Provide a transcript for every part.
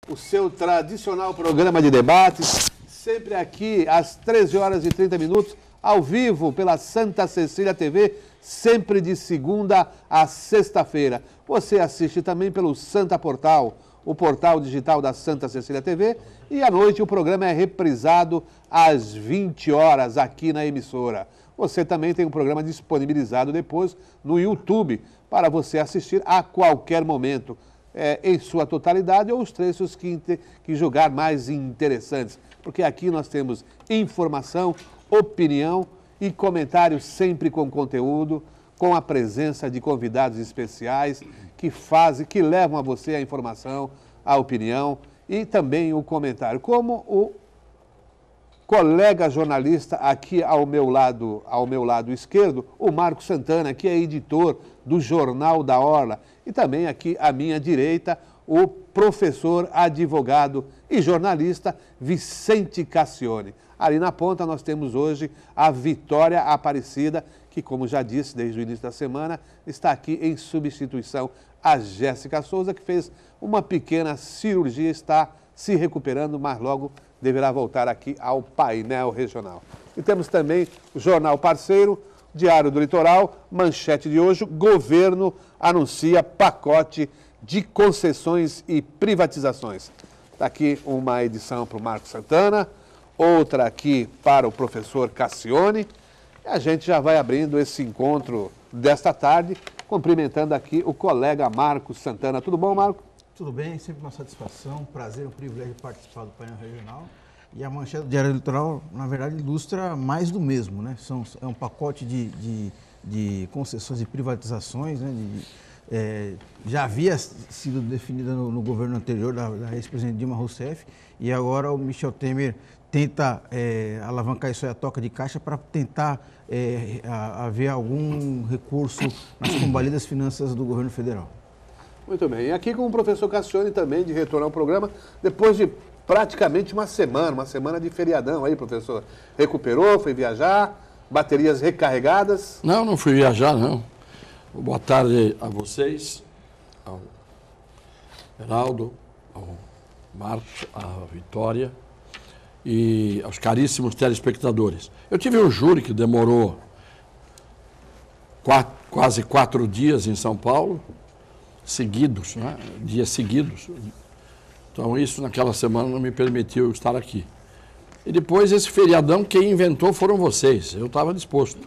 O seu tradicional programa de debates, sempre aqui às 13 horas e 30 minutos, ao vivo pela Santa Cecília TV, sempre de segunda a sexta-feira. Você assiste também pelo Santa Portal, o portal digital da Santa Cecília TV, e à noite o programa é reprisado às 20 horas aqui na emissora. Você também tem um programa disponibilizado depois no YouTube para você assistir a qualquer momento, em sua totalidade ou os trechos que julgar mais interessantes. Porque aqui nós temos informação, opinião e comentários sempre com conteúdo, com a presença de convidados especiais que levam a você a informação, a opinião e também o comentário. Como o colega jornalista aqui ao meu lado esquerdo, o Marco Santana, que é editor do Jornal da Orla, e também aqui à minha direita, o professor, advogado e jornalista Vicente Cassione. Ali na ponta nós temos hoje a Vitória Aparecida, que, como já disse desde o início da semana, está aqui em substituição a Jéssica Souza, que fez uma pequena cirurgia, está se recuperando, mas logo deverá voltar aqui ao painel regional. E temos também o jornal parceiro, Diário do Litoral, manchete de hoje: governo anuncia pacote de concessões e privatizações. Está aqui uma edição para o Marco Santana, outra aqui para o professor Cassione. E a gente já vai abrindo esse encontro desta tarde, cumprimentando aqui o colega Marco Santana. Tudo bom, Marco? Tudo bem, sempre uma satisfação, um prazer, um privilégio de participar do painel regional. E a manchete do Diário Litoral, na verdade, ilustra mais do mesmo, né? É um pacote de concessões e privatizações, né? Já havia sido definida no governo anterior da ex-presidente Dilma Rousseff, e agora o Michel Temer tenta alavancar isso aí a toca de caixa para tentar haver algum recurso nas combalidas finanças do governo federal. Muito bem. E aqui com o professor Cassione também, de retorno ao programa, depois de praticamente uma semana de feriadão aí, professor. Recuperou, foi viajar, baterias recarregadas? Não fui viajar, não. Boa tarde a vocês, ao Geraldo, ao Marcos, à Vitória e aos caríssimos telespectadores. Eu tive um júri que demorou quase 4 dias em São Paulo, seguidos, né? Dias seguidos. Então isso naquela semana não me permitiu estar aqui. E depois esse feriadão, quem inventou foram vocês, eu estava disposto.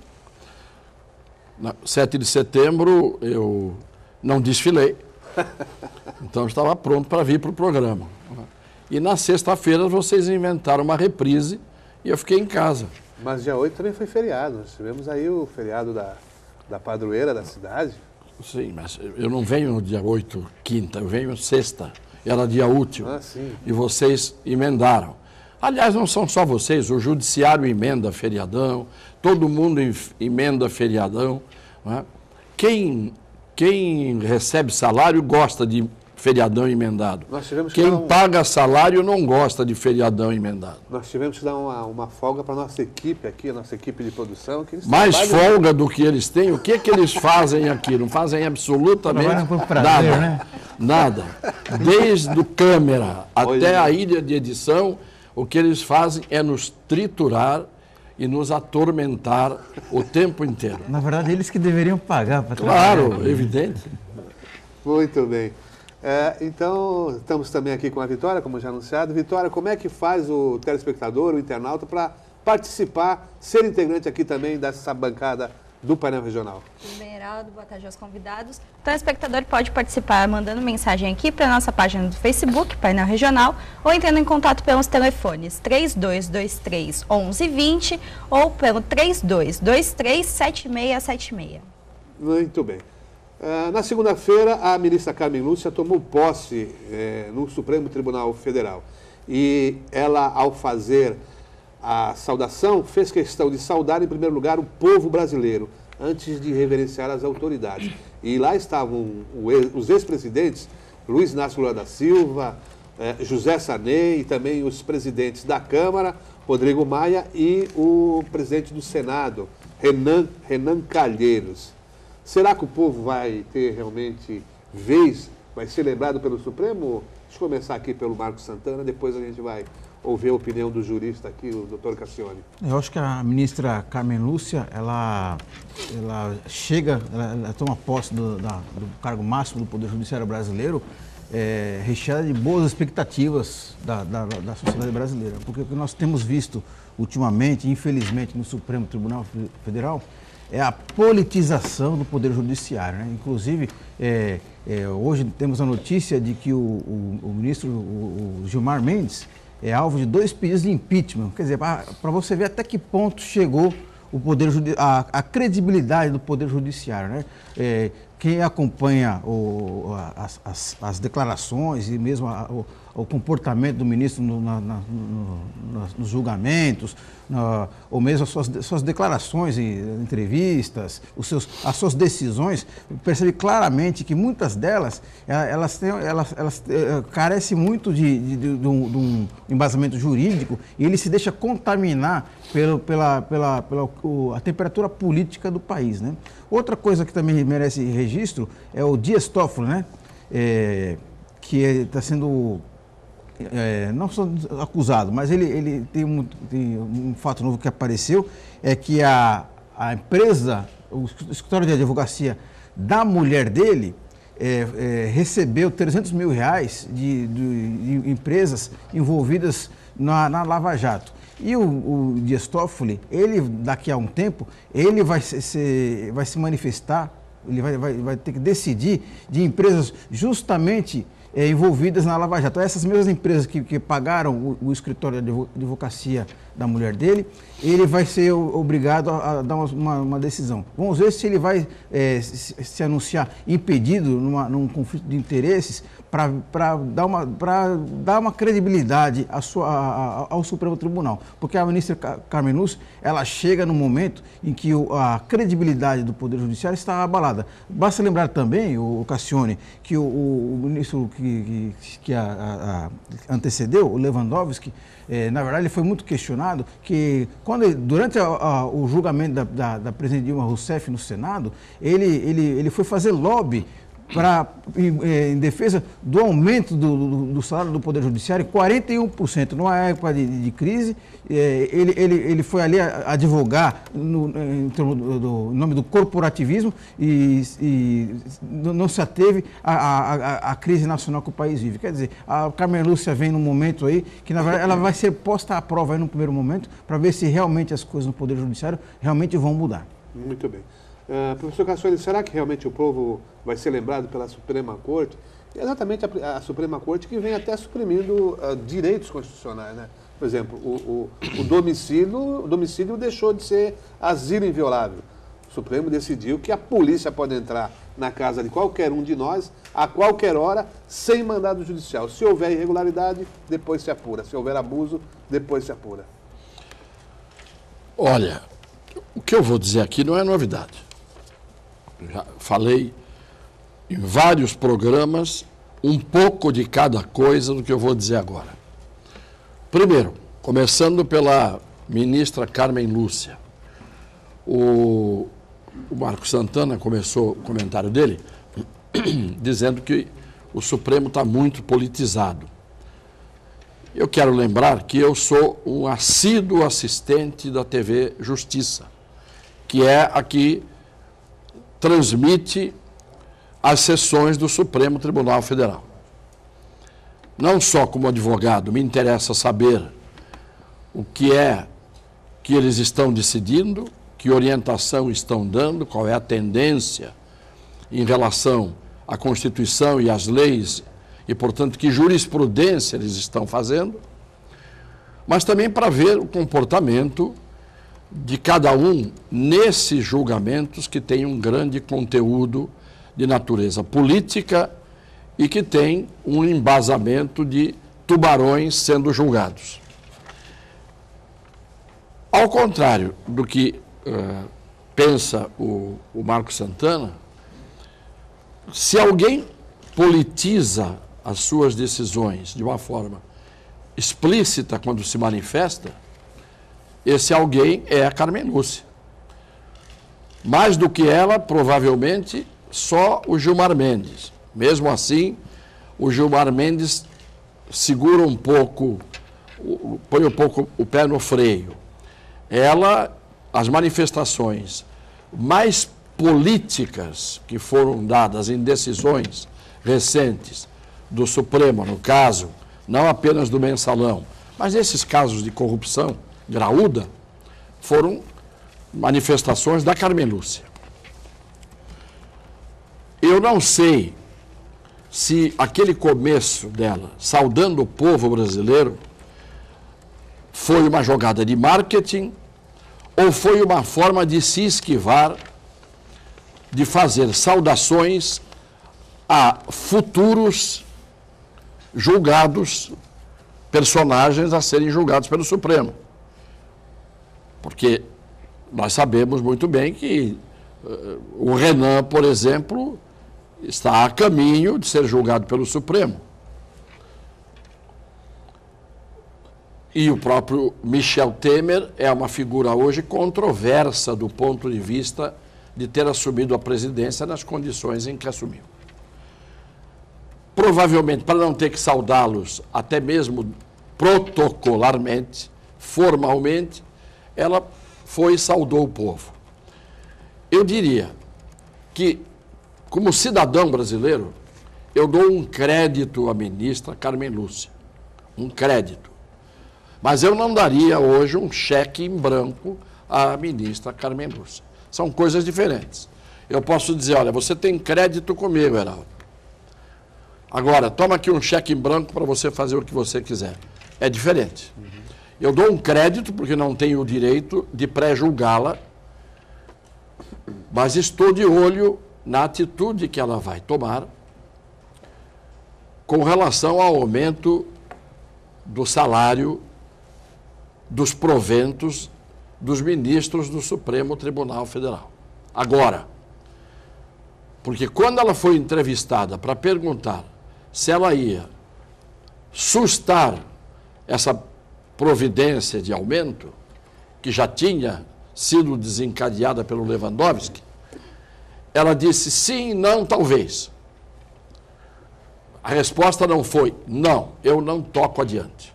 Na 7 de setembro eu não desfilei, então eu estava pronto para vir para o programa. E na sexta-feira vocês inventaram uma reprise e eu fiquei em casa. Mas dia 8 também foi feriado, nós tivemos aí o feriado da padroeira da cidade. Sim, mas eu não venho no dia 8, quinta, eu venho sexta, era dia útil. Ah, sim. E vocês emendaram. Aliás, não são só vocês, o judiciário emenda feriadão, todo mundo emenda feriadão. Não é? Quem recebe salário gosta de feriadão emendado. Quem paga salário não gosta de feriadão emendado. Nós tivemos que dar uma folga para a nossa equipe aqui, a nossa equipe de produção. Que eles mais folga do que eles têm? O que eles fazem aqui? Não fazem absolutamente nada. Né? Nada. Desde o câmera até a ilha de edição, o que eles fazem é nos triturar e nos atormentar o tempo inteiro. Na verdade, eles que deveriam pagar para trabalhar. Claro, evidente. Muito bem. Então, estamos também aqui com a Vitória, como já anunciado. Vitória, como é que faz o telespectador, o internauta, para participar, ser integrante aqui também dessa bancada do painel regional? Bem, Heraldo, boa tarde aos convidados. O telespectador pode participar mandando mensagem aqui para a nossa página do Facebook, Painel Regional, ou entrando em contato pelos telefones 3223 1120 ou pelo 3223 7676. Muito bem. Na segunda-feira, a ministra Carmen Lúcia tomou posse no Supremo Tribunal Federal. E ela, ao fazer a saudação, fez questão de saudar, em primeiro lugar, o povo brasileiro, antes de reverenciar as autoridades. E lá estavam os ex-presidentes, Luiz Inácio Lula da Silva, José Sarney, e também os presidentes da Câmara, Rodrigo Maia, e o presidente do Senado, Renan Calheiros. Será que o povo vai ter realmente vez, vai ser lembrado pelo Supremo, Deixa eu começar aqui pelo Marcos Santana, depois a gente vai ouvir a opinião do jurista aqui, o doutor Cassione. Eu acho que a ministra Carmen Lúcia, ela chega, ela toma posse do cargo máximo do Poder Judiciário brasileiro, recheada de boas expectativas da sociedade brasileira. Porque o que nós temos visto ultimamente, infelizmente, no Supremo Tribunal Federal, é a politização do Poder Judiciário, né? Inclusive, hoje temos a notícia de que o ministro o Gilmar Mendes é alvo de 2 pedidos de impeachment. Quer dizer, para você ver até que ponto chegou a credibilidade do Poder Judiciário, né? Quem acompanha as declarações e mesmo o comportamento do ministro nos julgamentos, ou mesmo as suas declarações e entrevistas, as suas decisões, percebe claramente que muitas delas elas carecem muito de um embasamento jurídico, e ele se deixa contaminar pela temperatura política do país, né? Outra coisa que também merece registro é o Dias Toffoli, né? Que está sendo não só acusado, mas ele tem um fato novo que apareceu, é que a empresa, o escritório de advocacia da mulher dele, recebeu 300 mil reais de empresas envolvidas na Lava Jato. E o Dias Toffoli, ele, daqui a um tempo, ele vai se manifestar, ele vai ter que decidir de empresas justamente envolvidas na Lava Jato. Essas mesmas empresas que pagaram o escritório de advocacia da mulher dele, ele vai ser obrigado a dar uma decisão. Vamos ver se ele vai se anunciar impedido num conflito de interesses para dar uma credibilidade ao Supremo Tribunal. Porque a ministra Carmen Lúcia, ela chega no momento em que a credibilidade do Poder Judiciário está abalada. Basta lembrar também, o Cassione, que o ministro que antecedeu, o Lewandowski, na verdade, ele foi muito questionado que, durante o julgamento da presidente Dilma Rousseff no Senado, ele foi fazer lobby em defesa do aumento do salário do Poder Judiciário, 41%. Numa época de crise, ele foi ali advogar em nome do corporativismo e não se ateve à crise nacional que o país vive. Quer dizer, a Carmen Lúcia vem num momento aí que, na verdade, ela vai ser posta à prova aí no primeiro momento para ver se realmente as coisas no Poder Judiciário realmente vão mudar. Muito bem. Professor Cassione, será que realmente o povo vai ser lembrado pela Suprema Corte? É exatamente a Suprema Corte que vem até suprimindo direitos constitucionais, né? Por exemplo, o domicílio deixou de ser asilo inviolável. O Supremo decidiu que a polícia pode entrar na casa de qualquer um de nós, a qualquer hora, sem mandado judicial. Se houver irregularidade, depois se apura. Se houver abuso, depois se apura. Olha, o que eu vou dizer aqui não é novidade. Já falei em vários programas um pouco de cada coisa do que eu vou dizer agora. Primeiro, começando pela ministra Carmen Lúcia. O Marcos Santana começou o comentário dele dizendo que o Supremo está muito politizado. Eu quero lembrar que eu sou um assíduo assistente da TV Justiça, que é a que transmite as sessões do Supremo Tribunal Federal. Não só como advogado, me interessa saber o que é que eles estão decidindo, que orientação estão dando, qual é a tendência em relação à Constituição e às leis, e, portanto, que jurisprudência eles estão fazendo, mas também para ver o comportamento de cada um nesses julgamentos que tem um grande conteúdo de natureza política e que tem um embasamento de tubarões sendo julgados. Ao contrário do que pensa o Marcos Santana, se alguém politiza as suas decisões de uma forma explícita quando se manifesta, esse alguém é a Carmen Lúcia. Mais do que ela, provavelmente, só o Gilmar Mendes. Mesmo assim, o Gilmar Mendes segura um pouco, põe um pouco o pé no freio. As manifestações mais políticas que foram dadas em decisões recentes do Supremo, no caso, não apenas do Mensalão, mas esses casos de corrupção graúda, foram manifestações da Carmen Lúcia. Eu não sei se aquele começo dela, saudando o povo brasileiro, foi uma jogada de marketing ou foi uma forma de se esquivar de fazer saudações a futuros julgados, personagens a serem julgados pelo Supremo. Porque nós sabemos muito bem que o Renan, por exemplo, está a caminho de ser julgado pelo Supremo. E o próprio Michel Temer é uma figura hoje controversa do ponto de vista de ter assumido a presidência nas condições em que assumiu. Provavelmente, para não ter que saudá-los, até mesmo protocolarmente, formalmente, ela foi e saudou o povo. Eu diria que, como cidadão brasileiro, eu dou um crédito à ministra Carmen Lúcia. Um crédito. Mas eu não daria hoje um cheque em branco à ministra Carmen Lúcia. São coisas diferentes. Eu posso dizer, olha, você tem crédito comigo, Heraldo. Agora, toma aqui um cheque em branco para você fazer o que você quiser. É diferente. Eu dou um crédito porque não tenho o direito de pré-julgá-la, mas estou de olho na atitude que ela vai tomar com relação ao aumento do salário, dos proventos dos ministros do Supremo Tribunal Federal. Agora, porque quando ela foi entrevistada para perguntar se ela ia sustar essa providência de aumento, que já tinha sido desencadeada pelo Lewandowski, ela disse sim, não, talvez. A resposta não foi, não, eu não toco adiante.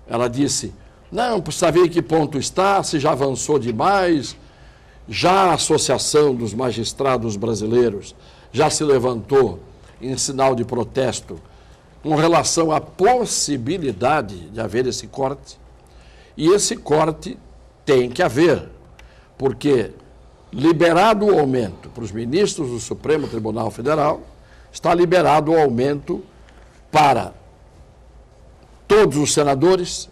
Ela disse, não, precisa ver em que ponto está, se já avançou demais, já a Associação dos Magistrados Brasileiros já se levantou em sinal de protesto com relação à possibilidade de haver esse corte. E esse corte tem que haver, porque liberado o aumento para os ministros do Supremo Tribunal Federal, está liberado o aumento para todos os senadores,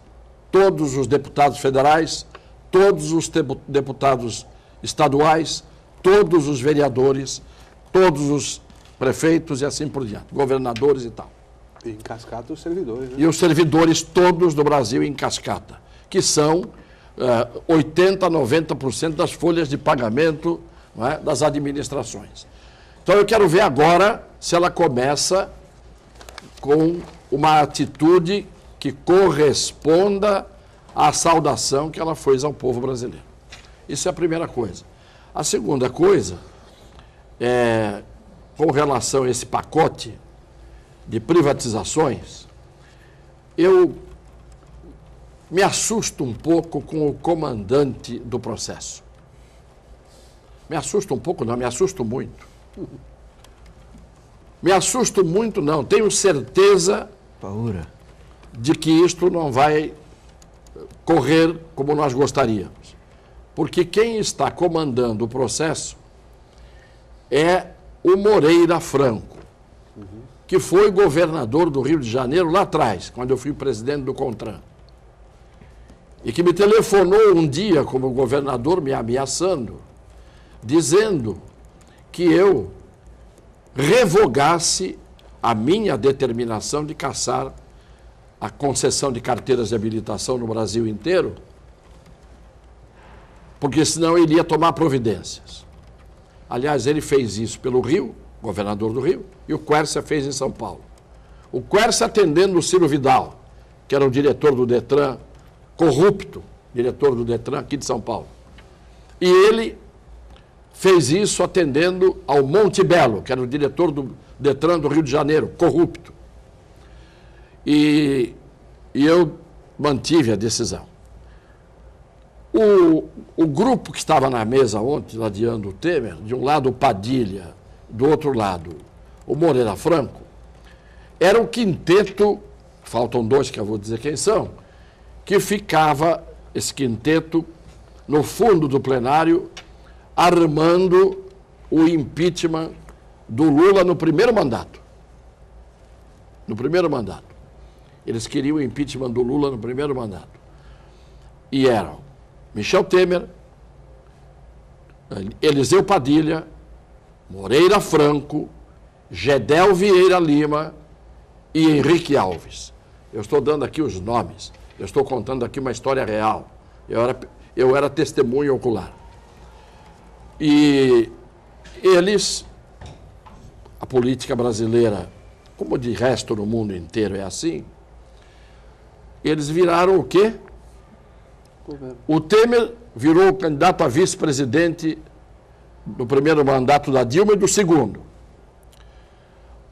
todos os deputados federais, todos os deputados estaduais, todos os vereadores, todos os prefeitos e assim por diante, governadores e tal. E em cascata os servidores. Né? E os servidores todos do Brasil em cascata, que são 80% a 90% das folhas de pagamento, não é, das administrações. Então eu quero ver agora se ela começa com uma atitude que corresponda à saudação que ela fez ao povo brasileiro. Isso é a primeira coisa. A segunda coisa é, com relação a esse pacote de privatizações, eu me assusto um pouco com o comandante do processo. Me assusto um pouco, não, me assusto muito. Me assusto muito, não. Tenho certeza de que isto não vai correr como nós gostaríamos. Porque quem está comandando o processo é o Moreira Franco, que foi governador do Rio de Janeiro lá atrás, quando eu fui presidente do CONTRAN. E que me telefonou um dia como governador me ameaçando, dizendo que eu revogasse a minha determinação de cassar a concessão de carteiras de habilitação no Brasil inteiro, porque senão ele ia tomar providências. Aliás, ele fez isso pelo Rio, governador do Rio, e o Quércia fez em São Paulo. O Quércia atendendo o Ciro Vidal, que era o diretor do Detran, corrupto, diretor do Detran aqui de São Paulo. E ele fez isso atendendo ao Monte Belo, que era o diretor do Detran do Rio de Janeiro, corrupto. E eu mantive a decisão. O grupo que estava na mesa ontem, ladeando o Temer, de um lado o Padilha, do outro lado o Moreira Franco, era o quinteto, faltam dois que eu vou dizer quem são, que ficava, esse quinteto, no fundo do plenário, armando o impeachment do Lula no primeiro mandato. No primeiro mandato. Eles queriam o impeachment do Lula no primeiro mandato. E eram Michel Temer, Eliseu Padilha, Moreira Franco, Gedel Vieira Lima e Henrique Alves. Eu estou dando aqui os nomes, eu estou contando aqui uma história real. Eu era testemunha ocular. E eles, a política brasileira, como de resto no mundo inteiro é assim, eles viraram o quê? O Temer virou candidato a vice-presidente do primeiro mandato da Dilma e do segundo.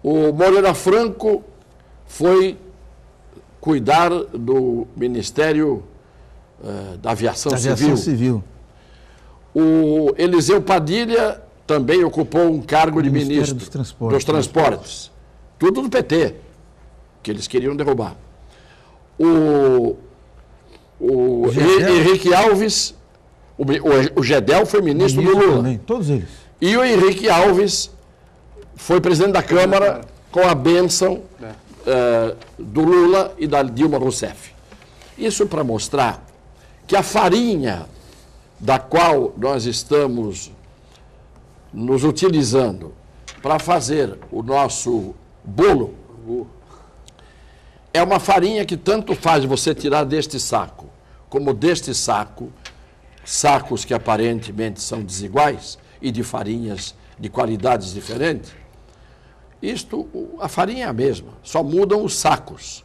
O Moreira Franco foi cuidar do Ministério da Aviação Civil. O Eliseu Padilha também ocupou um cargo de ministro dos Transportes. Tudo do PT, que eles queriam derrubar. O Henrique Alves, o Gedel foi ministro do Lula. Também, todos eles. E o Henrique Alves foi presidente da Câmara com a bênção do Lula e da Dilma Rousseff. Isso para mostrar que a farinha da qual nós estamos nos utilizando para fazer o nosso bolo é uma farinha que tanto faz você tirar deste saco, como deste saco, sacos que aparentemente são desiguais e de farinhas de qualidades diferentes. A farinha é a mesma, só mudam os sacos,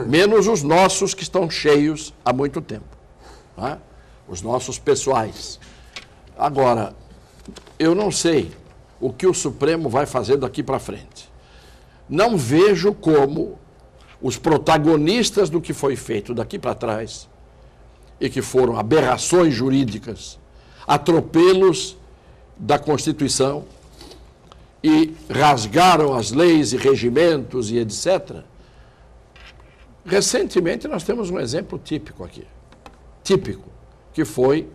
menos os nossos que estão cheios há muito tempo, né? Os nossos pessoais. Agora, eu não sei o que o Supremo vai fazer daqui para frente. Não vejo como os protagonistas do que foi feito daqui para trás, e que foram aberrações jurídicas, atropelos da Constituição, e rasgaram as leis e regimentos e etc. Recentemente nós temos um exemplo típico aqui. Típico, que foi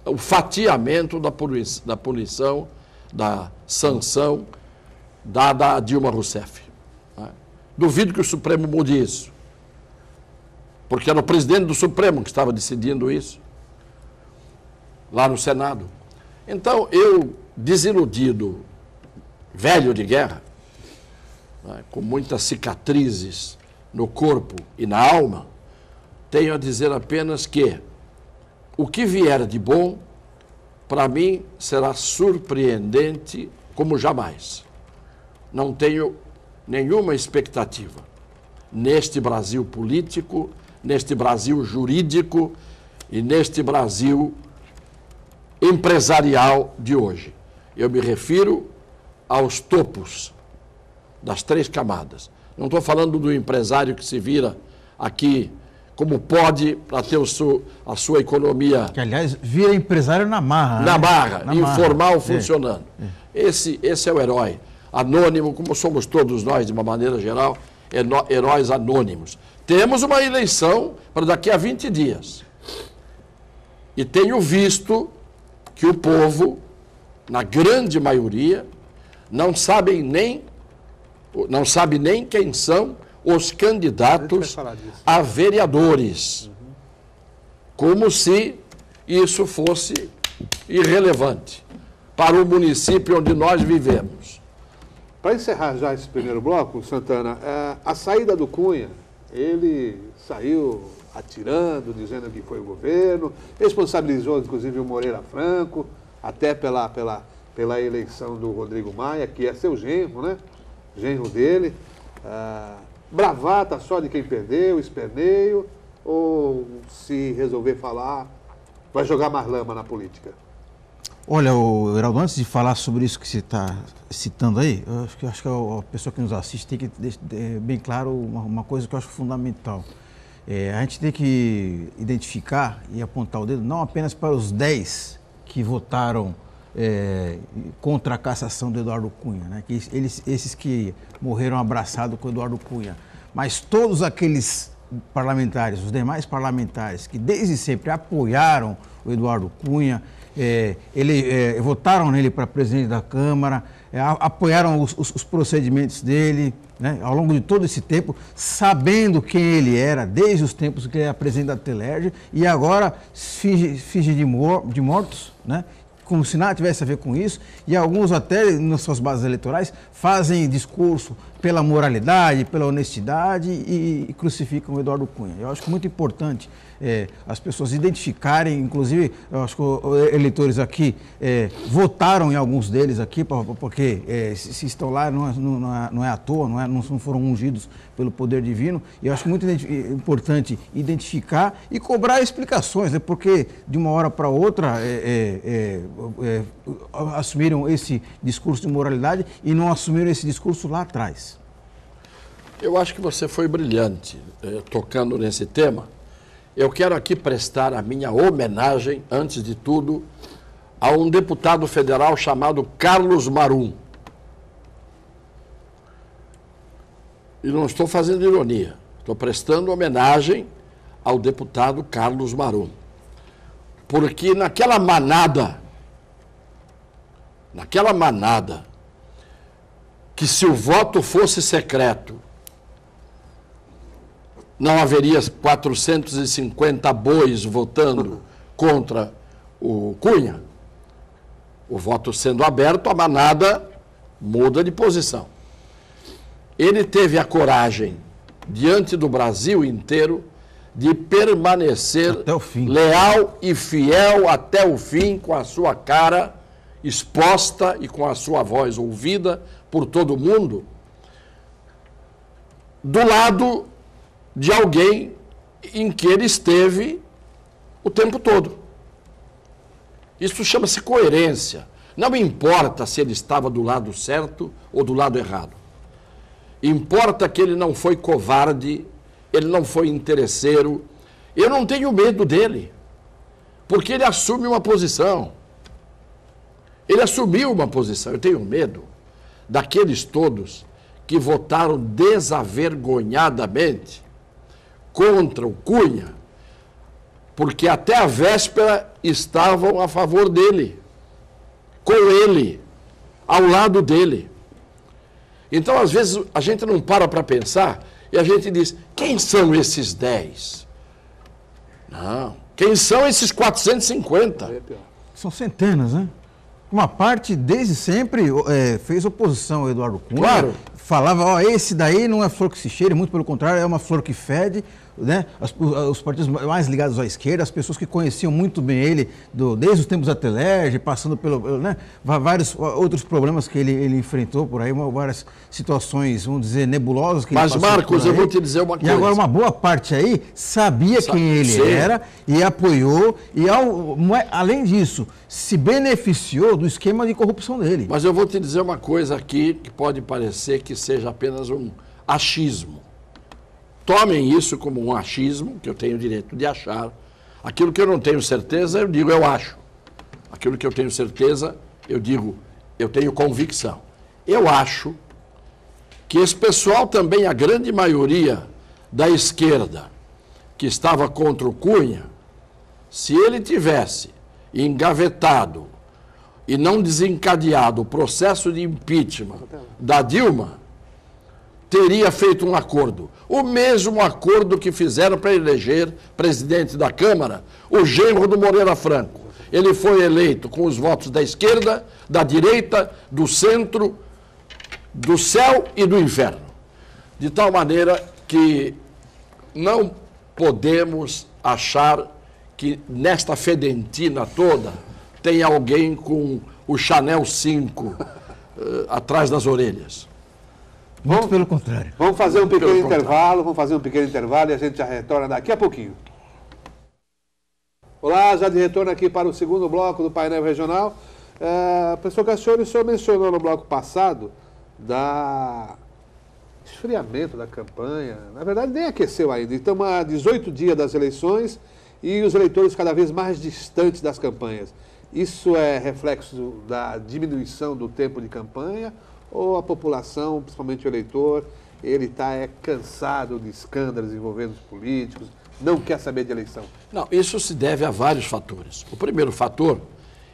o fatiamento da punição, da sanção dada a Dilma Rousseff. Duvido que o Supremo mude isso, porque era o presidente do Supremo que estava decidindo isso, lá no Senado. Então, eu, desiludido, velho de guerra, com muitas cicatrizes no corpo e na alma, tenho a dizer apenas que o que vier de bom, para mim, será surpreendente como jamais. Não tenho nenhuma expectativa neste Brasil político, neste Brasil jurídico e neste Brasil empresarial de hoje. Eu me refiro aos topos das três camadas. Não estou falando do empresário que se vira aqui como pode para ter a sua economia... Que, aliás, vira empresário na marra. Na marra, informal, funcionando. Esse é o herói. Anônimo, como somos todos nós, de uma maneira geral, heróis anônimos. Temos uma eleição para daqui a 20 dias. E tenho visto que o povo, na grande maioria, não sabe nem quem são os candidatos a vereadores. Como se isso fosse irrelevante para o município onde nós vivemos. Para encerrar já esse primeiro bloco, Santana, a saída do Cunha, ele saiu atirando, dizendo que foi o governo, responsabilizou inclusive o Moreira Franco, até pela eleição do Rodrigo Maia, que é seu genro, né? Genro dele. Bravata só de quem perdeu, esperneio, ou se resolver falar, vai jogar mais lama na política? Olha, Heraldo, antes de falar sobre isso que você está citando aí, eu acho que a pessoa que nos assiste tem que deixar bem claro uma coisa que eu acho fundamental. A gente tem que identificar e apontar o dedo não apenas para os 10 que votaram contra a cassação do Eduardo Cunha, né? Esses que morreram abraçados com o Eduardo Cunha, mas todos aqueles parlamentares, os demais parlamentares que desde sempre apoiaram o Eduardo Cunha, votaram nele para presidente da Câmara, apoiaram os procedimentos dele, né, ao longo de todo esse tempo, sabendo quem ele era, desde os tempos que ele era presidente da Telerge, e agora finge de mortos, né, como se nada tivesse a ver com isso, e alguns até nas suas bases eleitorais fazem discurso pela moralidade, pela honestidade e crucificam o Eduardo Cunha. Eu acho que é muito importante as pessoas identificarem, inclusive, eu acho que os eleitores aqui votaram em alguns deles aqui, porque se estão lá não é à toa, não foram ungidos pelo poder divino, e eu acho muito importante identificar e cobrar explicações, né, porque de uma hora para outra assumiram esse discurso de moralidade e não assumiram esse discurso lá atrás. Eu acho que você foi brilhante tocando nesse tema. Eu quero aqui prestar a minha homenagem, antes de tudo, a um deputado federal chamado Carlos Marum. E não estou fazendo ironia, estou prestando homenagem ao deputado Carlos Marum. Porque naquela manada, que se o voto fosse secreto, não haveria 450 bois votando contra o Cunha. O voto sendo aberto, a manada muda de posição. Ele teve a coragem, diante do Brasil inteiro, de permanecer leal e fiel até o fim, com a sua cara exposta e com a sua voz ouvida por todo mundo, do lado de alguém em que ele esteve o tempo todo. Isso chama-se coerência. Não importa se ele estava do lado certo ou do lado errado. Importa que ele não foi covarde, ele não foi interesseiro. Eu não tenho medo dele, porque ele assume uma posição. Ele assumiu uma posição. Eu tenho medo daqueles todos que votaram desavergonhadamente contra o Cunha, porque até a véspera estavam a favor dele, com ele, ao lado dele. Então, às vezes, a gente não para pensar e a gente diz, quem são esses 10? Não, quem são esses 450? São centenas, né? Uma parte, desde sempre, fez oposição ao Eduardo Cunha. Claro. Falava, esse daí não é flor que se cheire, muito pelo contrário, é uma flor que fede, né? Os partidos mais ligados à esquerda, as pessoas que conheciam muito bem ele, desde os tempos da Telerge, passando pelo né? vários outros problemas que ele enfrentou por aí, várias situações, vamos dizer, nebulosas que Mas, ele passou. Marcos, eu vou te dizer uma coisa. E agora uma boa parte aí sabia quem ele era e apoiou, e além disso, se beneficiou do esquema de corrupção dele. Mas eu vou te dizer uma coisa aqui que pode parecer que seja apenas um achismo. Tomem isso como um achismo, que eu tenho o direito de achar. Aquilo que eu não tenho certeza, eu digo eu acho. Aquilo que eu tenho certeza, eu digo eu tenho convicção. Eu acho que esse pessoal também, a grande maioria da esquerda que estava contra o Cunha, se ele tivesse engavetado e não desencadeado o processo de impeachment da Dilma, teria feito um acordo. O mesmo acordo que fizeram para eleger presidente da Câmara, o genro do Moreira Franco. Ele foi eleito com os votos da esquerda, da direita, do centro, do céu e do inferno. De tal maneira que não podemos achar que nesta fedentina toda tem alguém com o Chanel 5 atrás das orelhas. Muito pelo contrário. Vamos fazer um pequeno intervalo e a gente já retorna daqui a pouquinho. Olá, já de retorno aqui para o segundo bloco do painel regional. Professor Cassione, o senhor mencionou no bloco passado esfriamento da campanha. Na verdade, nem aqueceu ainda. Estamos há 18 dias das eleições e os eleitores cada vez mais distantes das campanhas. Isso é reflexo da diminuição do tempo de campanha ou a população, principalmente o eleitor, ele está cansado de escândalos envolvendo os políticos, não quer saber de eleição? Não, isso se deve a vários fatores. O primeiro fator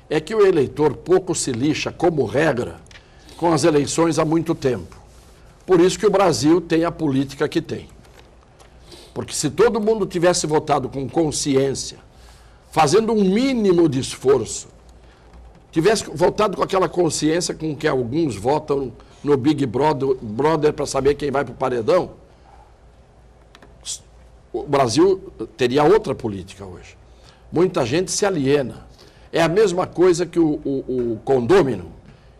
é que o eleitor pouco se lixa, como regra, com as eleições há muito tempo. Por isso que o Brasil tem a política que tem. Porque se todo mundo tivesse votado com consciência, fazendo um mínimo de esforço, tivesse votado com aquela consciência com que alguns votam no Big Brother para saber quem vai para o paredão, o Brasil teria outra política hoje. Muita gente se aliena. É a mesma coisa que o condômino,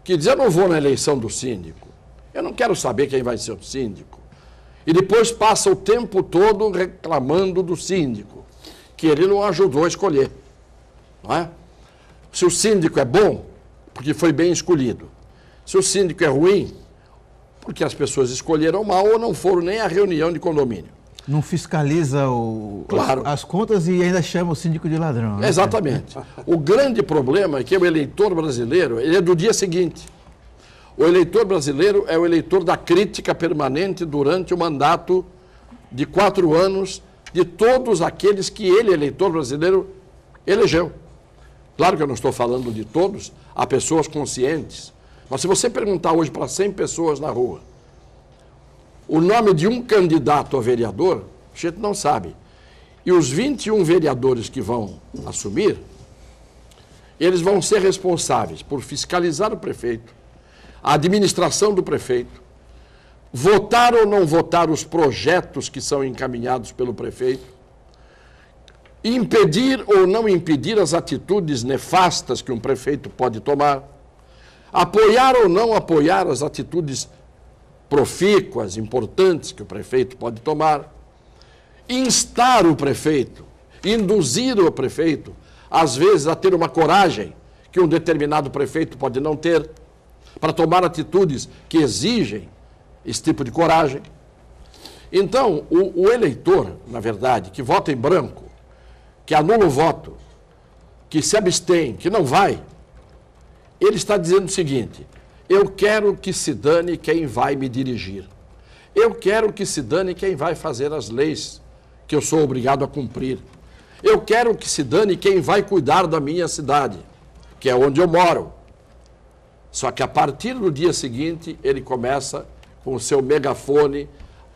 que diz, eu não vou na eleição do síndico, eu não quero saber quem vai ser o síndico. E depois passa o tempo todo reclamando do síndico, que ele não ajudou a escolher. Não é? Se o síndico é bom, porque foi bem escolhido. Se o síndico é ruim, porque as pessoas escolheram mal ou não foram nem à reunião de condomínio. Não fiscaliza Claro. as contas e ainda chama o síndico de ladrão. Né? Exatamente. O grande problema é que o eleitor brasileiro, ele é do dia seguinte. O eleitor brasileiro é o eleitor da crítica permanente durante o mandato de 4 anos de todos aqueles que ele, eleitor brasileiro, elegeu. Claro que eu não estou falando de todos, há pessoas conscientes. Mas se você perguntar hoje para 100 pessoas na rua o nome de um candidato a vereador, a gente não sabe. E os 21 vereadores que vão assumir, eles vão ser responsáveis por fiscalizar o prefeito, a administração do prefeito, votar ou não votar os projetos que são encaminhados pelo prefeito, impedir ou não impedir as atitudes nefastas que um prefeito pode tomar, apoiar ou não apoiar as atitudes profícuas, importantes que o prefeito pode tomar, instar o prefeito, induzir o prefeito, às vezes a ter uma coragem que um determinado prefeito pode não ter, para tomar atitudes que exigem esse tipo de coragem. Então, o eleitor, na verdade, que vota em branco, que anula o voto, que se abstém, que não vai, ele está dizendo o seguinte: eu quero que se dane quem vai me dirigir. Eu quero que se dane quem vai fazer as leis que eu sou obrigado a cumprir. Eu quero que se dane quem vai cuidar da minha cidade, que é onde eu moro. Só que a partir do dia seguinte, ele começa com o seu megafone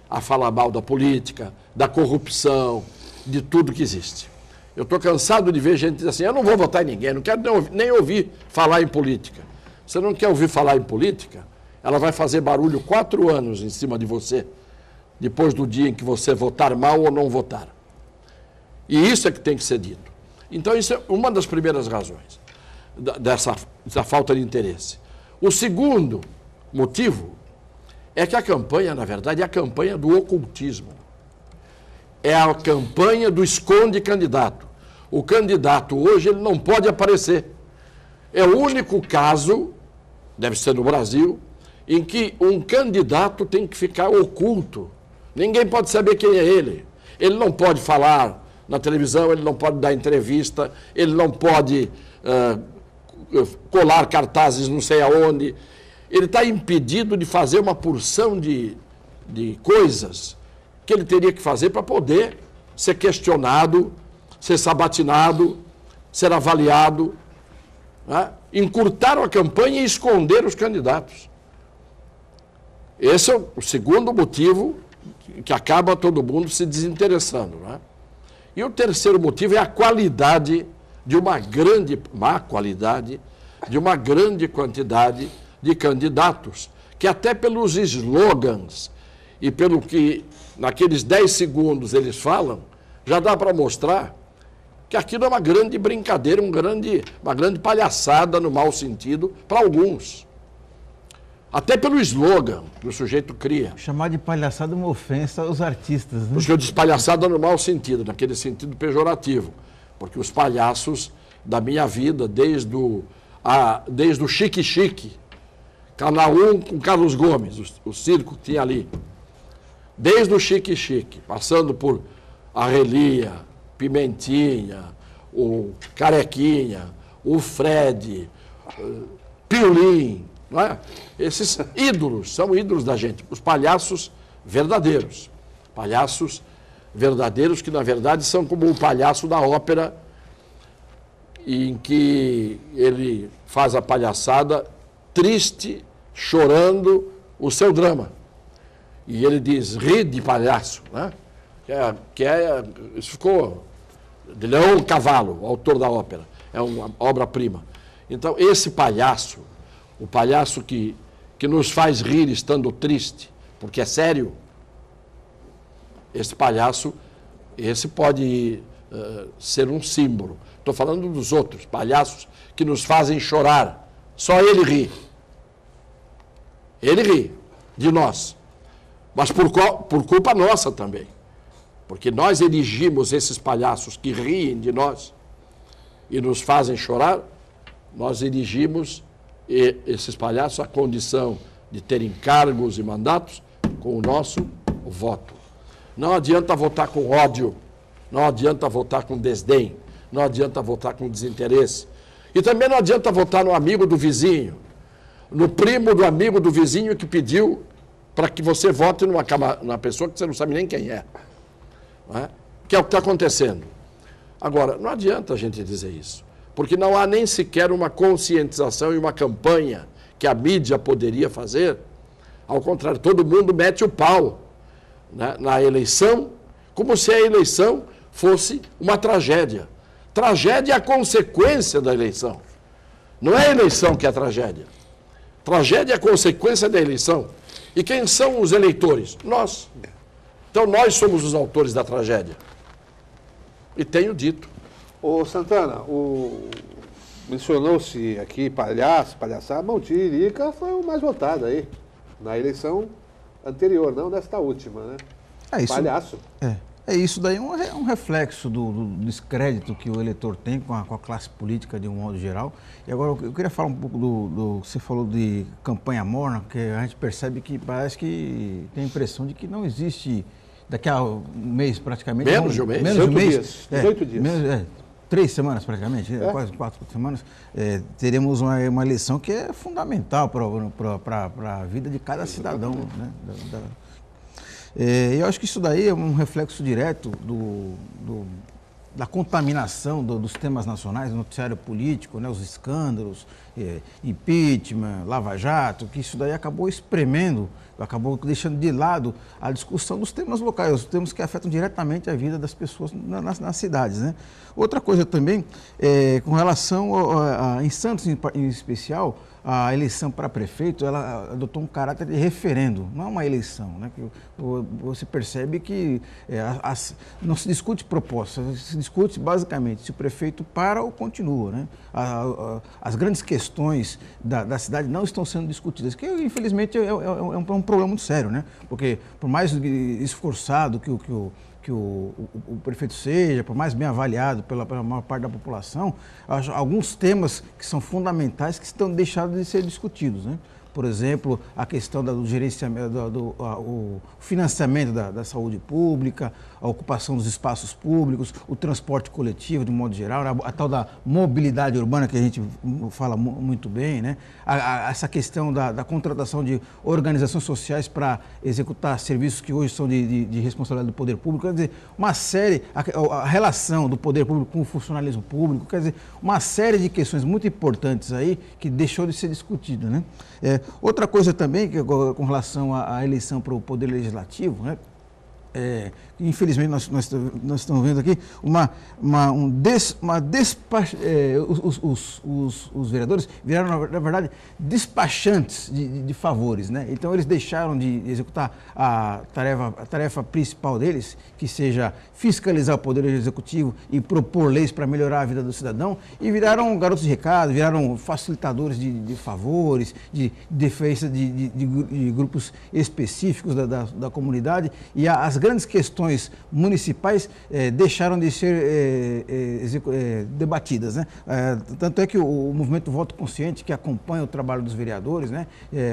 a falar mal da política, da corrupção, de tudo que existe. Eu estou cansado de ver gente dizer assim, eu não vou votar em ninguém, não quero nem ouvir falar em política. Você não quer ouvir falar em política? Ela vai fazer barulho 4 anos em cima de você, depois do dia em que você votar mal ou não votar. E isso é que tem que ser dito. Então, isso é uma das primeiras razões dessa falta de interesse. O segundo motivo é que a campanha, na verdade, é a campanha do ocultismo. É a campanha do esconde candidato. O candidato hoje ele não pode aparecer. É o único caso, deve ser no Brasil, em que um candidato tem que ficar oculto. Ninguém pode saber quem é ele. Ele não pode falar na televisão, ele não pode dar entrevista, ele não pode colar cartazes não sei aonde. Ele está impedido de fazer uma porção de coisas que ele teria que fazer para poder ser questionado, ser sabatinado, ser avaliado. Né? Encurtaram a campanha e esconder os candidatos. Esse é o segundo motivo que acaba todo mundo se desinteressando. Né? E o terceiro motivo é a qualidade de uma grande, má qualidade, de uma grande quantidade de candidatos, que até pelos slogans e pelo que naqueles 10 segundos eles falam, já dá para mostrar que aquilo é uma grande brincadeira, uma grande palhaçada no mau sentido para alguns. Até pelo slogan que o sujeito cria. Chamar de palhaçada é uma ofensa aos artistas, né? Porque eu disse palhaçada no mau sentido, naquele sentido pejorativo. Porque os palhaços da minha vida, desde o desde o Chique Chique, Canal 1 com Carlos Gomes, o circo que tinha ali. Desde o Chique Chique, passando por Arrelia, Pimentinha, o Carequinha, o Fred, Piolín, não é? Esses ídolos, são ídolos da gente, os palhaços verdadeiros. Palhaços verdadeiros que, na verdade, são como um palhaço da ópera, em que ele faz a palhaçada triste, chorando o seu drama. E ele diz, ri de palhaço, né? Isso ficou de Leão Cavalo, o autor da ópera, é uma obra-prima. Então, esse palhaço, o palhaço que nos faz rir estando triste, porque é sério, esse palhaço, esse pode ser um símbolo. Estou falando dos outros palhaços que nos fazem chorar. Só ele ri. Ele ri de nós. Mas por culpa nossa também. Porque nós erigimos esses palhaços que riem de nós e nos fazem chorar, nós erigimos esses palhaços à condição de terem cargos e mandatos com o nosso voto. Não adianta votar com ódio, não adianta votar com desdém, não adianta votar com desinteresse. E também não adianta votar no amigo do vizinho, no primo do amigo do vizinho que pediu para que você vote numa pessoa que você não sabe nem quem é. Não é? Que é o que está acontecendo. Agora, não adianta a gente dizer isso, porque não há nem sequer uma conscientização e uma campanha que a mídia poderia fazer. Ao contrário, todo mundo mete o pau, né, na eleição, como se a eleição fosse uma tragédia. Tragédia é a consequência da eleição. Não é a eleição que é a tragédia. Tragédia é a consequência da eleição. E quem são os eleitores? Nós. Então nós somos os autores da tragédia. E tenho dito. Ô Santana, mencionou-se aqui palhaçada, Montiririca foi o mais votado aí, na eleição anterior, não desta última, né? Palhaço. Isso daí é um reflexo do descrédito que o eleitor tem com a classe política de um modo geral. E agora eu queria falar um pouco do você falou de campanha morna, que a gente percebe que parece que tem a impressão de que não existe, daqui a um mês praticamente. Menos de um mês. Menos de um mês. 18 dias. 3 semanas praticamente, quase 4 semanas, teremos uma eleição que é fundamental para a vida de cada cidadão, né? Eu acho que isso daí é um reflexo direto da contaminação dos temas nacionais, do noticiário político, né, os escândalos, impeachment, Lava Jato, que isso daí acabou espremendo, acabou deixando de lado a discussão dos temas locais, os temas que afetam diretamente a vida das pessoas nas cidades, né? Outra coisa também, com relação em Santos em especial, a eleição para prefeito, ela adotou um caráter de referendo, não é uma eleição, né? Você percebe que não se discute proposta, se discute basicamente se o prefeito para ou continua, né? As grandes questões da cidade não estão sendo discutidas, que infelizmente é um problema muito sério, né? Porque por mais esforçado que o prefeito seja, por mais bem avaliado pela maior parte da população, alguns temas que são fundamentais que estão deixados de ser discutidos, né? Por exemplo, a questão do gerenciamento, o financiamento da saúde pública, a ocupação dos espaços públicos, o transporte coletivo de um modo geral, a tal da mobilidade urbana que a gente fala muito bem, né? Essa questão da contratação de organizações sociais para executar serviços que hoje são de responsabilidade do poder público, quer dizer, uma série, a relação do poder público com o funcionalismo público, quer dizer, uma série de questões muito importantes aí que deixou de ser discutida, né? Outra coisa também, que com relação à eleição para o Poder Legislativo, né? Infelizmente nós estamos vendo aqui os vereadores viraram, na verdade, despachantes de favores, né? Então eles deixaram de executar a tarefa principal deles, que seja fiscalizar o Poder Executivo e propor leis para melhorar a vida do cidadão, e viraram garotos de recado, viraram facilitadores de favores, de defesa de grupos específicos da comunidade, e as as grandes questões municipais deixaram de ser debatidas, né? Tanto é que o movimento Voto Consciente, que acompanha o trabalho dos vereadores, né,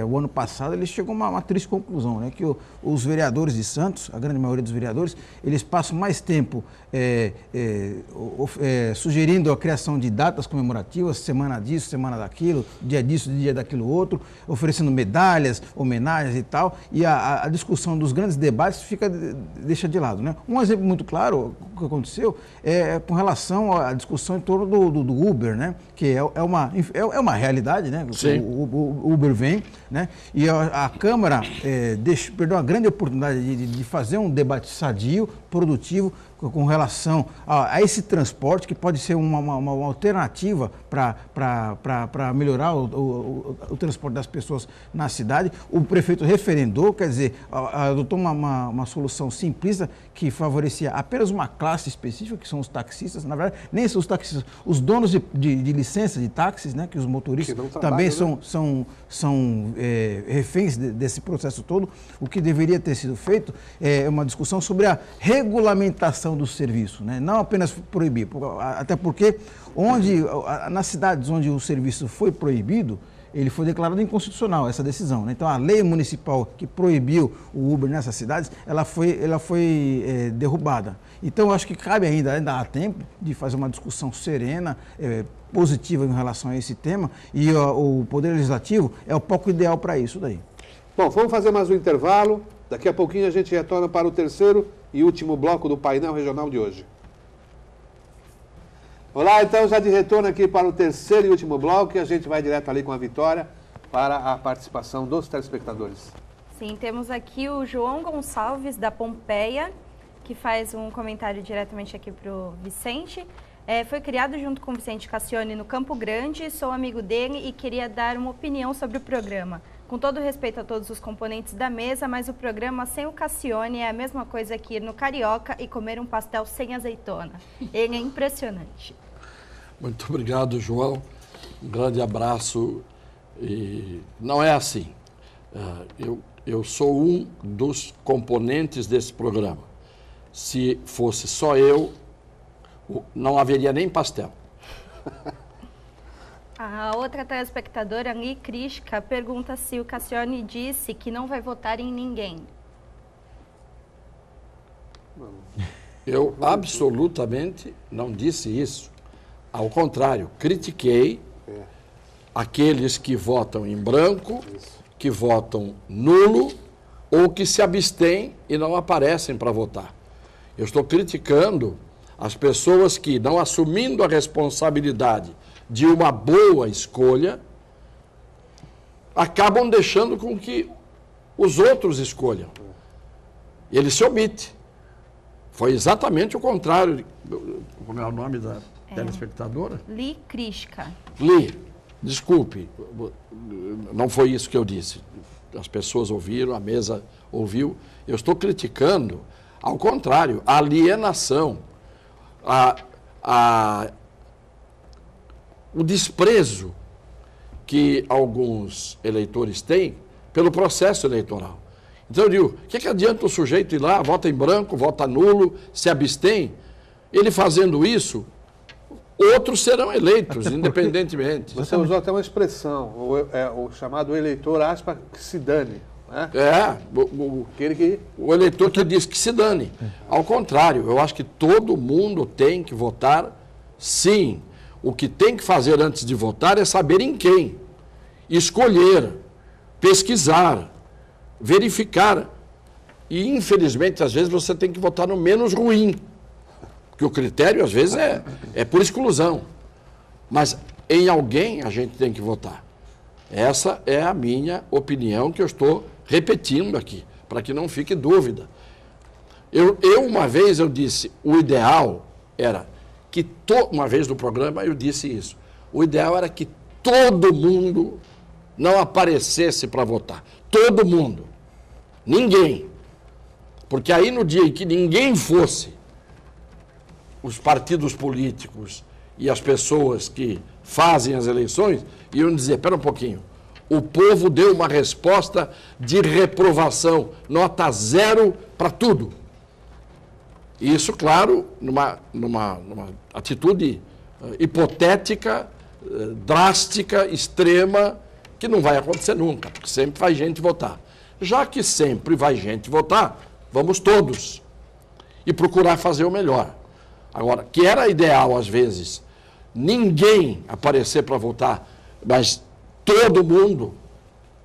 o ano passado ele chegou a uma triste conclusão, né, que os vereadores de Santos, a grande maioria dos vereadores, eles passam mais tempo sugerindo a criação de datas comemorativas, semana disso, semana daquilo, dia disso, dia daquilo outro, oferecendo medalhas, homenagens e tal, e a discussão dos grandes debates deixa de lado, né? Um exemplo muito claro que aconteceu é com relação à discussão em torno do Uber, né? Que é uma realidade, né? O Uber vem, né? E a Câmara perdeu uma grande oportunidade de fazer um debate sadio, produtivo, com relação a esse transporte, que pode ser uma alternativa para melhorar o transporte das pessoas na cidade. O prefeito referendou, quer dizer, adotou uma solução simplista que favorecia apenas uma classe específica, que são os taxistas. Na verdade, nem são os taxistas, os donos de licença de táxis, né, que os motoristas também são reféns desse processo todo. O que deveria ter sido feito é uma discussão sobre a regulamentação do serviço, né? Não apenas proibir, até porque nas cidades onde o serviço foi proibido, ele foi declarado inconstitucional, essa decisão, né? Então, a lei municipal que proibiu o Uber nessas cidades, ela foi derrubada. Então, eu acho que cabe ainda há tempo de fazer uma discussão serena, positiva em relação a esse tema, e o Poder Legislativo é o palco ideal para isso daí. Bom, vamos fazer mais um intervalo. Daqui a pouquinho a gente retorna para o terceiro e último bloco do painel regional de hoje. Olá, então, já de retorno aqui para o terceiro e último bloco, e a gente vai direto ali com a Vitória para a participação dos telespectadores. Sim, temos aqui o João Gonçalves, da Pompeia, que faz um comentário diretamente aqui para o Vicente. Foi criado junto com o Vicente Cassione no Campo Grande, sou amigo dele e queria dar uma opinião sobre o programa. Com todo respeito a todos os componentes da mesa, mas o programa sem o Cassione é a mesma coisa que ir no Carioca e comer um pastel sem azeitona. Ele é impressionante. Muito obrigado, João. Um grande abraço. E não é assim. Eu sou um dos componentes desse programa. Se fosse só eu, não haveria nem pastel. A outra telespectadora, Li Krishka, pergunta se o Cassione disse que não vai votar em ninguém. Eu absolutamente não disse isso. Ao contrário, critiquei aqueles que votam em branco, que votam nulo ou que se abstêm e não aparecem para votar. Eu estou criticando as pessoas que, não assumindo a responsabilidade de uma boa escolha, acabam deixando com que os outros escolham. Ele se omite. Foi exatamente o contrário. Como é o nome da telespectadora? Li Krishka. Li, desculpe, não foi isso que eu disse. As pessoas ouviram, a mesa ouviu. Eu estou criticando, ao contrário, a alienação, o desprezo que alguns eleitores têm pelo processo eleitoral. Então eu digo, o que adianta o sujeito ir lá, vota em branco, vota nulo, se abstém? Ele fazendo isso, outros serão eleitos, independentemente. Você usou até uma expressão, o chamado eleitor aspa que se dane. Né? O eleitor que diz que se dane. Ao contrário, eu acho que todo mundo tem que votar sim. O que tem que fazer antes de votar é saber em quem. Escolher, pesquisar, verificar. E, infelizmente, às vezes você tem que votar no menos ruim. Porque o critério, às vezes, é por exclusão. Mas em alguém a gente tem que votar. Essa é a minha opinião que eu estou repetindo aqui, para que não fique dúvida. Uma vez eu disse, o ideal era que, uma vez no programa eu disse isso, o ideal era que todo mundo não aparecesse para votar. Todo mundo. Ninguém. Porque aí no dia em que ninguém fosse, os partidos políticos e as pessoas que fazem as eleições iam dizer, espera um pouquinho, o povo deu uma resposta de reprovação, nota 0 para tudo. Isso, claro, numa atitude hipotética, drástica, extrema, que não vai acontecer nunca, porque sempre vai gente votar. Já que sempre vai gente votar, vamos todos e procurar fazer o melhor. Agora, que era ideal, às vezes, ninguém aparecer para votar, mas todo mundo,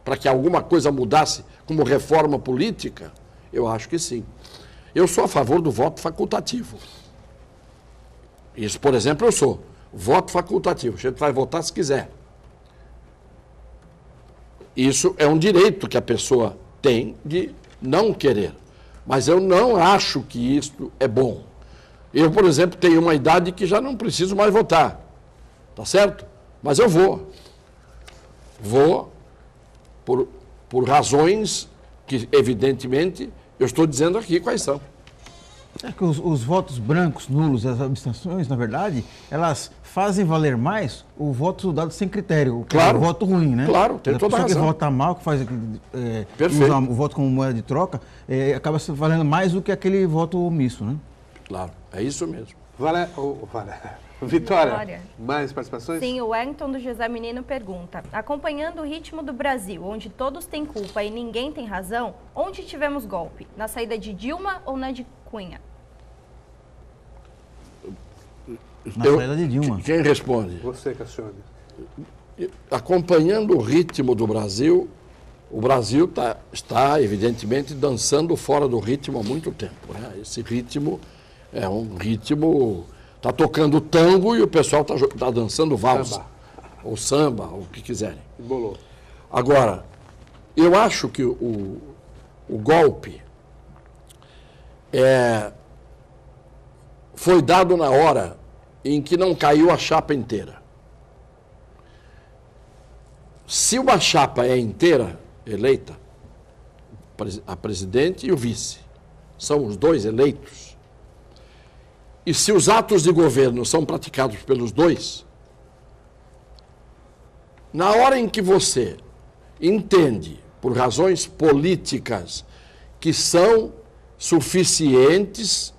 para que alguma coisa mudasse como reforma política, eu acho que sim. Eu sou a favor do voto facultativo. Isso, por exemplo, eu sou. Voto facultativo. A gente vai votar se quiser. Isso é um direito que a pessoa tem de não querer. Mas eu não acho que isso é bom. Eu, por exemplo, tenho uma idade que já não preciso mais votar. Tá certo? Mas eu vou. Vou por razões que, evidentemente, eu estou dizendo aqui quais são. É que os votos brancos, nulos, as abstenções, na verdade, elas fazem valer mais o voto dado sem critério, claro, o voto ruim, né? Claro, tem toda a razão. Que vota mal, que faz usa o voto como moeda de troca, acaba valendo mais do que aquele voto omisso, né? Claro, é isso mesmo. Vitória, mais participações? Sim, o Wellington do José Menino pergunta: acompanhando o ritmo do Brasil, onde todos têm culpa e ninguém tem razão, onde tivemos golpe? Na saída de Dilma ou na de Cunha? Na saída de Dilma. Quem responde? Você, Cassione. Acompanhando o ritmo do Brasil, o Brasil está, evidentemente, dançando fora do ritmo há muito tempo. Né? Esse ritmo é um ritmo... Está tocando tango e o pessoal está dançando valsa. Samba. Ou samba, ou o que quiserem. Embolou. Agora, eu acho que o golpe foi dado na hora em que não caiu a chapa inteira. Se uma chapa é inteira, eleita, a presidente e o vice, são os dois eleitos, e se os atos de governo são praticados pelos dois, na hora em que você entende, por razões políticas, que são suficientes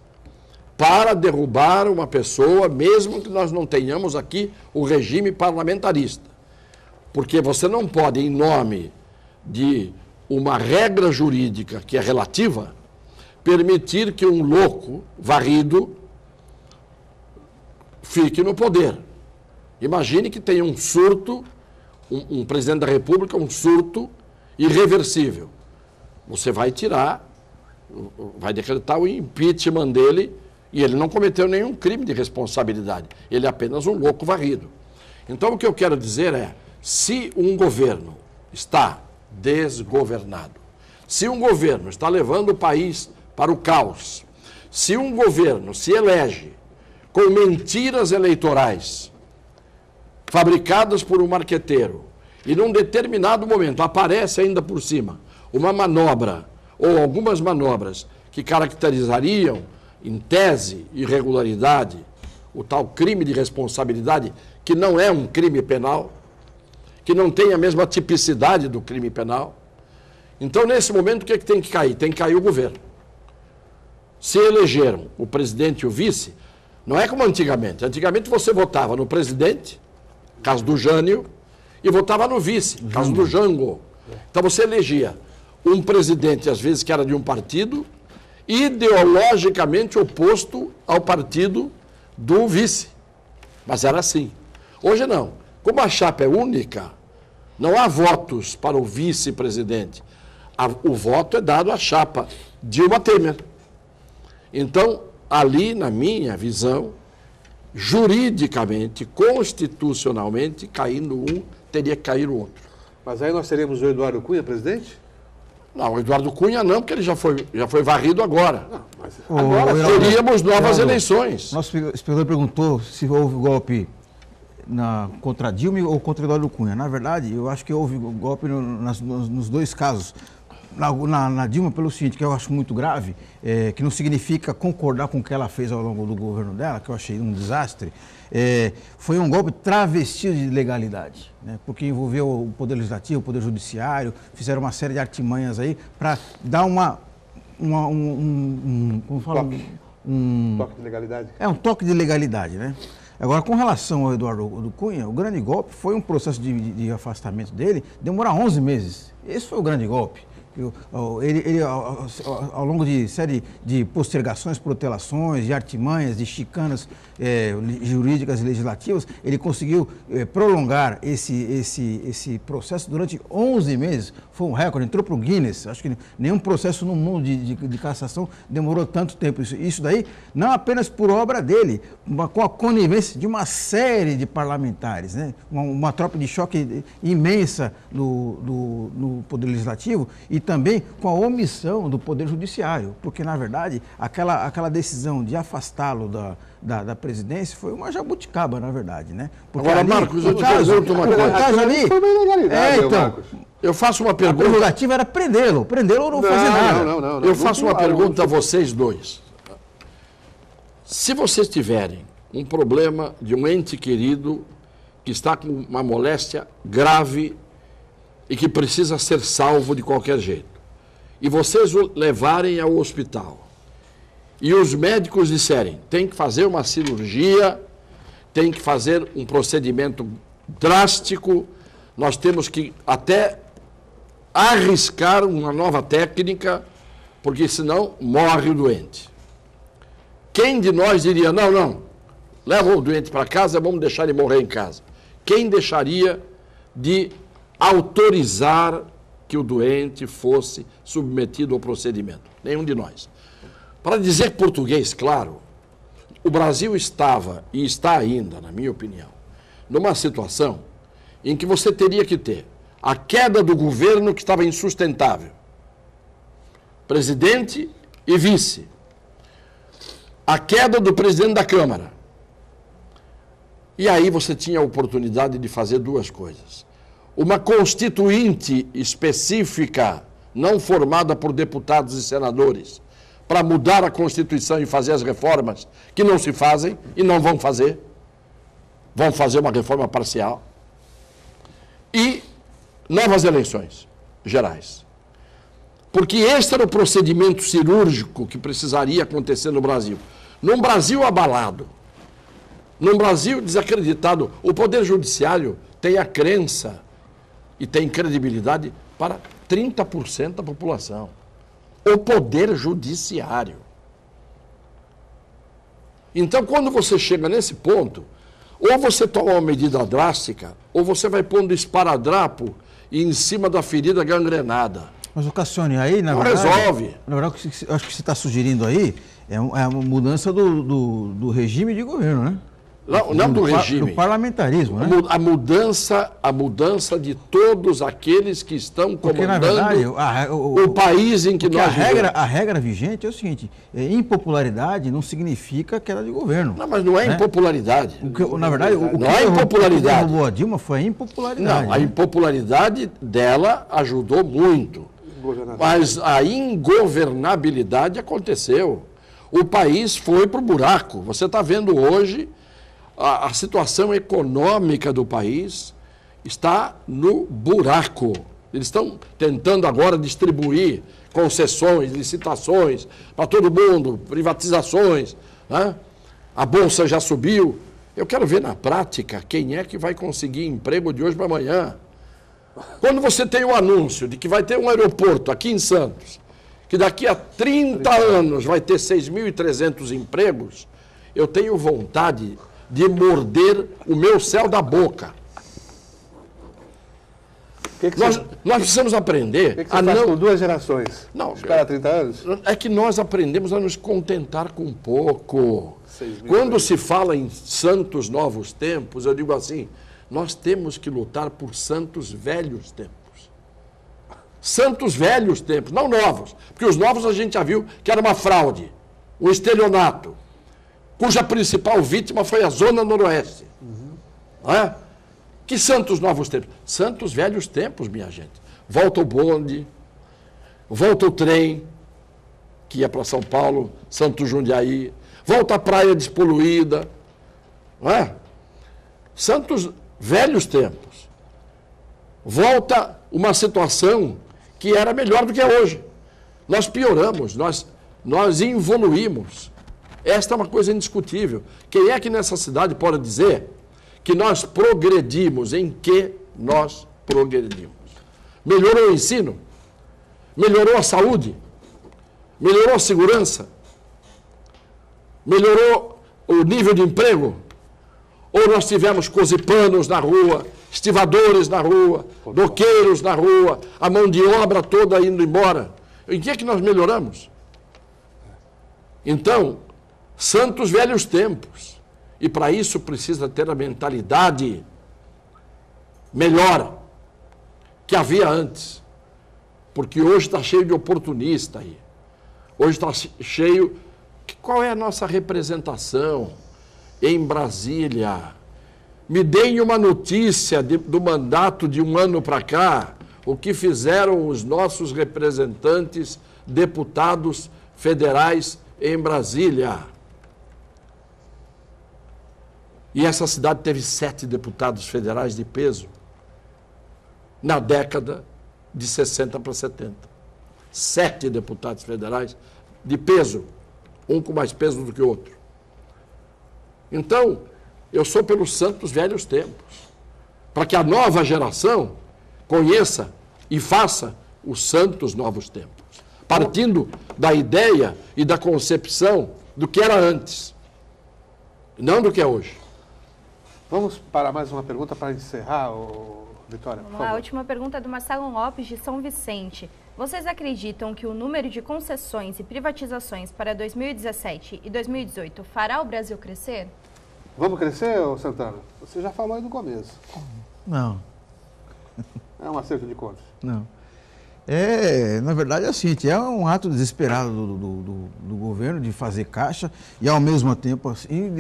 para derrubar uma pessoa, mesmo que nós não tenhamos aqui o regime parlamentarista. Porque você não pode, em nome de uma regra jurídica que é relativa, permitir que um louco varrido fique no poder. Imagine que tenha um surto, um presidente da República, um surto irreversível. Você vai tirar, vai decretar o impeachment dele e ele não cometeu nenhum crime de responsabilidade. Ele é apenas um louco varrido. Então, o que eu quero dizer é, se um governo está desgovernado, se um governo está levando o país para o caos, se um governo se elege com mentiras eleitorais fabricadas por um marqueteiro e num determinado momento aparece ainda por cima uma manobra ou algumas manobras que caracterizariam, em tese, irregularidade, o tal crime de responsabilidade, que não é um crime penal, que não tem a mesma tipicidade do crime penal. Então, nesse momento, o que é que tem que cair? Tem que cair o governo. Se elegeram o presidente e o vice, não é como antigamente. Antigamente você votava no presidente, caso do Jânio, e votava no vice, caso do Jango. Então você elegia um presidente, às vezes, que era de um partido, ideologicamente oposto ao partido do vice. Mas era assim. Hoje não. Como a chapa é única, não há votos para o vice-presidente. O voto é dado à chapa Dilma Temer. Então, ali, na minha visão, juridicamente, constitucionalmente, caindo um, teria que cair o outro. Mas aí nós teremos o Eduardo Cunha, presidente? Não, o Eduardo Cunha não, porque ele já foi varrido agora. Não, mas agora teríamos novas eleições. Nosso espectador perguntou se houve golpe contra Dilma ou contra Eduardo Cunha. Na verdade, eu acho que houve golpe nos dois casos. Na Dilma, pelo seguinte, que eu acho muito grave, que não significa concordar com o que ela fez ao longo do governo dela, que eu achei um desastre, foi um golpe travestido de legalidade, né? Porque envolveu o Poder Legislativo, o Poder Judiciário, fizeram uma série de artimanhas aí para dar Toque de legalidade? É um toque de legalidade, né? Agora, com relação ao Eduardo Cunha, o grande golpe foi um processo de afastamento dele demorar 11 meses. Esse foi o grande golpe. Ele, ao longo de série de postergações, protelações, de artimanhas, de chicanas jurídicas e legislativas, ele conseguiu prolongar esse processo durante 11 meses. Foi um recorde, entrou para o Guinness. Acho que nenhum processo no mundo de cassação demorou tanto tempo. Isso daí, não apenas por obra dele, com a conivência de uma série de parlamentares, né? Uma tropa de choque imensa no Poder Legislativo e também com a omissão do Poder Judiciário, porque, na verdade, aquela decisão de afastá-lo da presidência foi uma jabuticaba, na verdade, né? Porque agora, ali, Marcos, eu te pergunto uma coisa. Foi uma ilegalidade, Marcos. Eu faço uma A pergunta. prerrogativa era prendê-lo ou não fazer nada. Não. Eu faço uma pergunta a vocês dois. Se vocês tiverem um problema de um ente querido que está com uma moléstia grave e que precisa ser salvo de qualquer jeito, e vocês o levarem ao hospital, e os médicos disserem, tem que fazer uma cirurgia, tem que fazer um procedimento drástico, nós temos que até arriscar uma nova técnica, porque senão morre o doente. Quem de nós diria, não, leva o doente para casa, vamos deixar ele morrer em casa? Quem deixaria de autorizar que o doente fosse submetido ao procedimento? Nenhum de nós. Para dizer português, claro, o Brasil estava, e está ainda, na minha opinião, numa situação em que você teria que ter a queda do governo que estava insustentável, presidente e vice, a queda do presidente da Câmara. E aí você tinha a oportunidade de fazer duas coisas. Uma constituinte específica, não formada por deputados e senadores, para mudar a Constituição e fazer as reformas que não se fazem e não vão fazer. Vão fazer uma reforma parcial. E novas eleições gerais. Porque este era o procedimento cirúrgico que precisaria acontecer no Brasil. Num Brasil abalado, num Brasil desacreditado, o Poder Judiciário tem a crença e tem credibilidade para 30% da população. O Poder Judiciário. Então, quando você chega nesse ponto, ou você toma uma medida drástica, ou você vai pondo esparadrapo em cima da ferida gangrenada. Mas, Cassione, aí, na verdade... resolve. Na verdade, eu acho que você está sugerindo aí é uma mudança do regime de governo, né? Não do regime. Do parlamentarismo, né? A mudança de todos aqueles que estão Porque, na comandando verdade, o país em que nós vivemos. A regra vigente é o seguinte, impopularidade não significa queda de governo. Não, mas não é impopularidade. Na verdade, não é impopularidade. O que derrubou a Dilma foi a impopularidade. Não, a impopularidade dela ajudou muito. Mas a ingovernabilidade aconteceu. O país foi para o buraco. Você está vendo hoje a situação econômica do país está no buraco. Eles estão tentando agora distribuir concessões, licitações para todo mundo, privatizações, né? A bolsa já subiu. Eu quero ver na prática quem é que vai conseguir emprego de hoje para amanhã. Quando você tem o anúncio de que vai ter um aeroporto aqui em Santos, que daqui a 30 anos vai ter 6.300 empregos, eu tenho vontade de morder o meu céu da boca. Nós precisamos aprender O que você faz com 2 gerações? Não, espera 30 anos? É que nós aprendemos a nos contentar com pouco. Quando se fala em santos novos tempos, eu digo assim, nós temos que lutar por santos velhos tempos. Santos velhos tempos, não novos. Porque os novos a gente já viu que era uma fraude, um estelionato, cuja principal vítima foi a Zona Noroeste. Não é? Que santos novos tempos? Santos velhos tempos, minha gente. Volta o bonde, volta o trem, que ia para São Paulo, Santo Jundiaí, volta a praia despoluída. Não é? Santos velhos tempos. Volta uma situação que era melhor do que é hoje. Nós pioramos, nós evoluímos. Esta é uma coisa indiscutível. Quem é que nessa cidade pode dizer que nós progredimos? Em que nós progredimos? Melhorou o ensino? Melhorou a saúde? Melhorou a segurança? Melhorou o nível de emprego? Ou nós tivemos cozipanos na rua, estivadores na rua, doqueiros na rua, a mão de obra toda indo embora? Em que é que nós melhoramos? Então, santos velhos tempos. E para isso precisa ter a mentalidade melhor que havia antes. Porque hoje está cheio de oportunista aí. Hoje está cheio... Qual é a nossa representação em Brasília? Me deem uma notícia do mandato de um ano para cá, o que fizeram os nossos representantes, deputados federais em Brasília. E essa cidade teve 7 deputados federais de peso na década de 60 para 70. 7 deputados federais de peso, um com mais peso do que o outro. Então, eu sou pelos santos velhos tempos, para que a nova geração conheça e faça os santos novos tempos, partindo da ideia e da concepção do que era antes, não do que é hoje. Vamos para mais uma pergunta para encerrar, Vitória. Vamos lá, a última pergunta é do Marcelo Lopes, de São Vicente. Vocês acreditam que o número de concessões e privatizações para 2017 e 2018 fará o Brasil crescer? Vamos crescer, Santana? Você já falou aí no começo. Não. É um acerto de contas. Não. Na verdade, é assim, é um ato desesperado do governo de fazer caixa e, ao mesmo tempo, assim,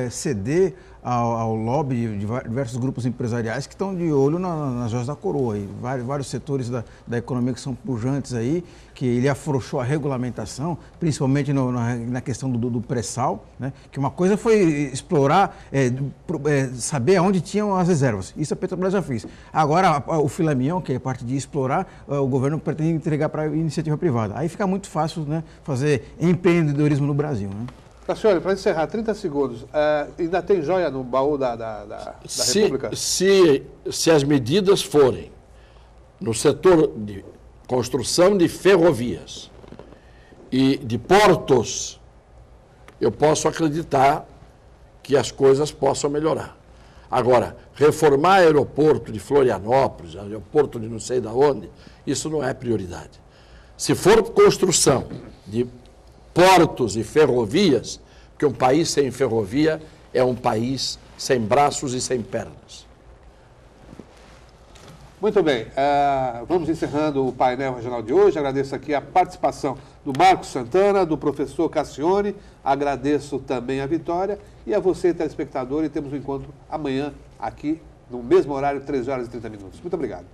ceder ao lobby de diversos grupos empresariais que estão de olho nas joias da coroa. E vários setores da economia que são pujantes aí, que ele afrouxou a regulamentação, principalmente na questão do pré-sal, né? Que uma coisa foi explorar, saber aonde tinham as reservas. Isso a Petrobras já fez. Agora, o filé mignon, que é a parte de explorar, o governo pretende entregar para a iniciativa privada. Aí fica muito fácil, né, fazer empreendedorismo no Brasil, né? Cassioli, para encerrar, 30 segundos. Ainda tem joia no baú da República? Se as medidas forem no setor de construção de ferrovias e de portos, eu posso acreditar que as coisas possam melhorar. Agora, reformar aeroporto de Florianópolis, aeroporto de não sei de onde, isso não é prioridade. Se for construção de portos e ferrovias, porque um país sem ferrovia é um país sem braços e sem pernas. Muito bem, vamos encerrando o painel regional de hoje. Agradeço aqui a participação do Marcos Santana, do professor Cassioli, agradeço também a Vitória e a você, telespectador, e temos um encontro amanhã aqui no mesmo horário, 13 horas e 30 minutos. Muito obrigado.